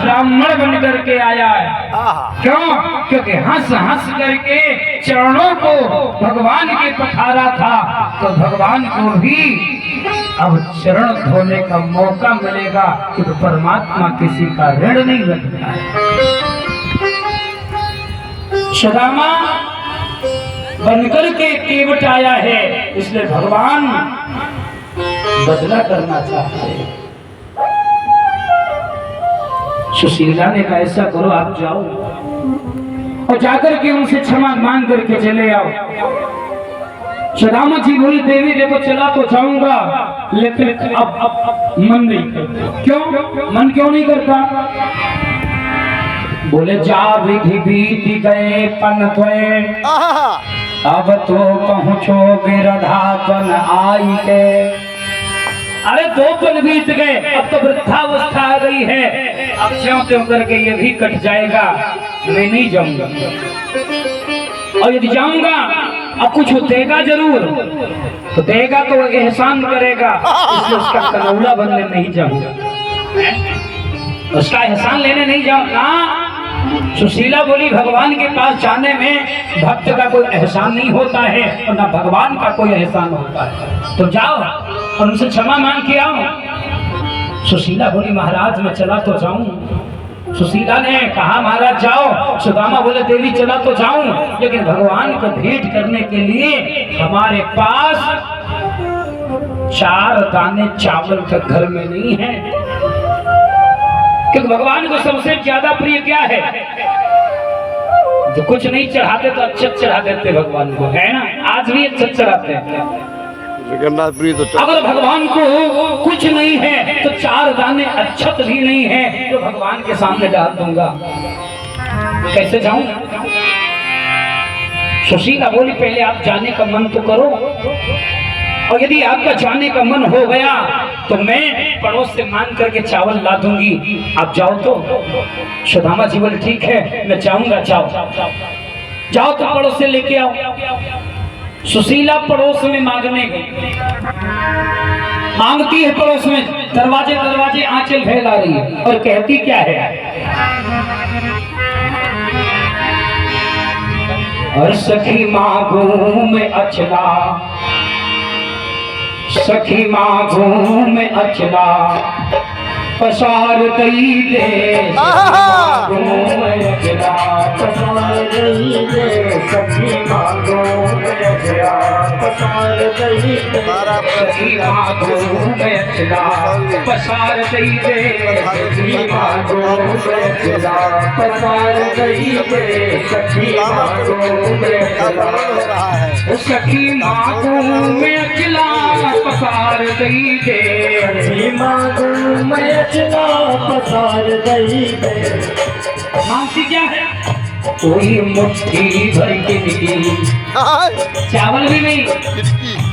ब्राह्मण बन करके आया है। क्यों? क्योंकि हंस हंस करके चरणों को भगवान के पखारा था, तो भगवान को भी अब चरण धोने का मौका मिलेगा, क्योंकि परमात्मा किसी का ऋण नहीं रखता है। सुदामा बनकर के केवट आया है, इसलिए भगवान बदला करना चाहते हैं। सुशीला ने कहा ऐसा करो, आप जाओ और जाकर के उनसे क्षमा मांग करके चले आओ। सुदामा जी बोली देवी देखो चला तो जाऊंगा, लेकिन अब मन नहीं करता। क्यों मन क्यों नहीं करता? बोले जा विधि बीत गए पन त्वे, अब तो पहुंचो गिरधापन आई के। अरे 2 पल बीत गए, अब तो वृद्धावस्था आ गई है, अब ज्यों त्यों करके ये भी कट जाएगा, मैं नहीं जाऊंगा। और यदि जाऊंगा अब कुछ देगा जरूर, तो देगा तो एहसान करेगा, इसलिए उसका कनौला बनने नहीं जाऊंगा, उसका एहसान लेने नहीं जाऊंगा। सुशीला बोली भगवान के पास जाने में भक्त का कोई एहसान नहीं होता है और न भगवान का कोई एहसान होता है, तो जाओ और उनसे क्षमा मांग के आओ। सुशीला बोली महाराज मैं चला तो जाऊं। सुशीला ने कहा महाराज जाओ। सुदामा बोले देवी चला तो जाऊं, लेकिन भगवान को भेंट करने के लिए हमारे पास 4 दाने चावल का घर में नहीं है, क्योंकि भगवान को सबसे ज्यादा प्रिय क्या है? जो कुछ नहीं चढ़ाते तो अक्षत चढ़ा देते भगवान को, है ना? आज भी अक्षत चढ़ाते हैं। अगर भगवान को कुछ नहीं है तो 4 दाने अक्षत भी नहीं है, तो भगवान के सामने डाल दूंगा, कैसे जाऊं? सुशीला बोली पहले आप जाने का मन तो करो, और यदि आपका जाने का मन हो गया तो मैं पड़ोस से मांग करके चावल ला दूंगी, आप जाओ तो। सुदामा जी बोले ठीक है मैं जाऊंगा, जाओ जाओ तो पड़ोस से लेके आओ। सुशीला पड़ोस में मांगने गई, मांगती है पड़ोस में, दरवाजे दरवाजे आंचल फैला रही है और कहती क्या है? और सखी मांगू में अचला, सखी मांगू में अचला पसार दई दे, मांगू में अचला पसार दई दे, सखी मांगू में अचला पसार दई दे, सखी मांगू में अचला पसार दई दे, सखी मांगू में अचला पसार दई दे, सखी मांगू में अचला, सखी मांगू में अचला पसार दई दे, सखी मांगू में अचला पसार दई दे। मांगती क्या है? कोई मुट्ठी भर के निकली, चावल भी नहीं,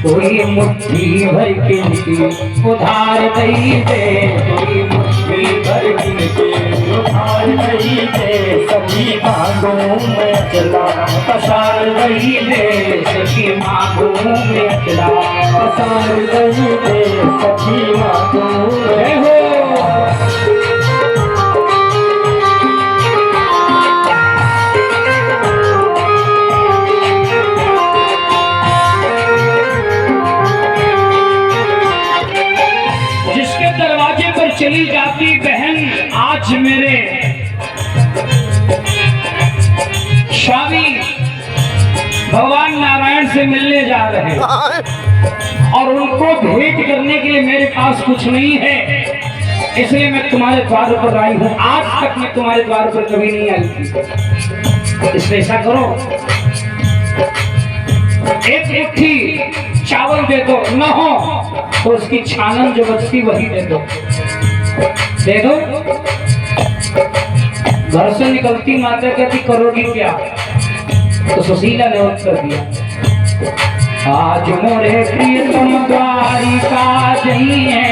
कोई मुट्ठी भर के निकली उधार दई दे, कोई मुट्ठी भर के निकली उधार दई दे, सखी मांगू में अचला पसार दई दे, सखी मांगू में अचला पसार दई दे, सखी मांगू में हो। चली जाती बहन आज मेरे स्वामी भगवान नारायण से मिलने जा रहे हैं, और उनको भेंट करने के लिए मेरे पास कुछ नहीं है, इसलिए मैं तुम्हारे द्वार पर आई हूँ। आज तक मैं तुम्हारे द्वार पर कभी नहीं आई थी, इसलिए ऐसा करो एक मुट्ठी चावल दे दो, न हो तो उसकी छानन जो बचती वही दे दो, दे दो। घर से निकलती माता कहती करोगी क्या? तो सुशीला ने उत्तर दिया आज मोरे प्रियतम द्वारिका जई है,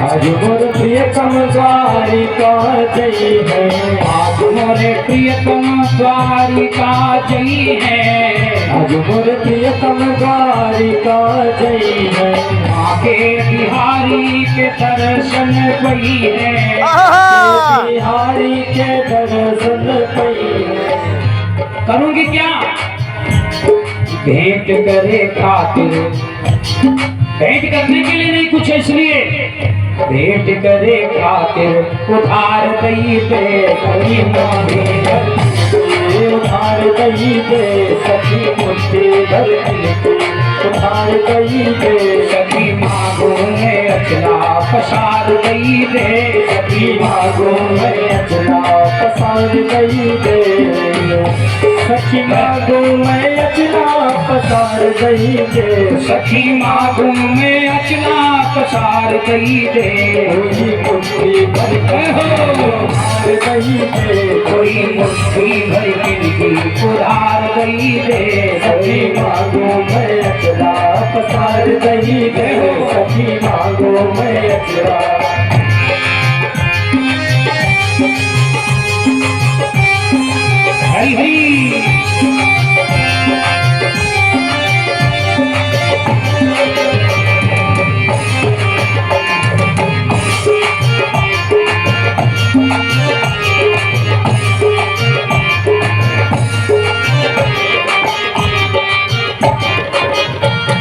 आज मोरे प्रियतम द्वारिका जई है, आज मोरे प्रियतम द्वारिका जई है, आज मोरे प्रियतम द्वारिका जई है, आगे बिहारी के दर्शन वही है, बिहारी भेंट करे खातिर, भेंट करने के लिए नहीं कुछ इसलिए, भेंट करे खातिर उधार दई दे सखी मांगे घर, उधार दई दे सखी मुझे घर मिलते, उधार दई दे सखी मांगों में अचला पसार दई दे, सखी मांगों में अचला पसार दई दे, सखी मांगों में अचला पसार दई दे, सखी मांगों में अचला पसार दई दे, कोई मुट्ठी भर दई दे, कोई मुट्ठी भर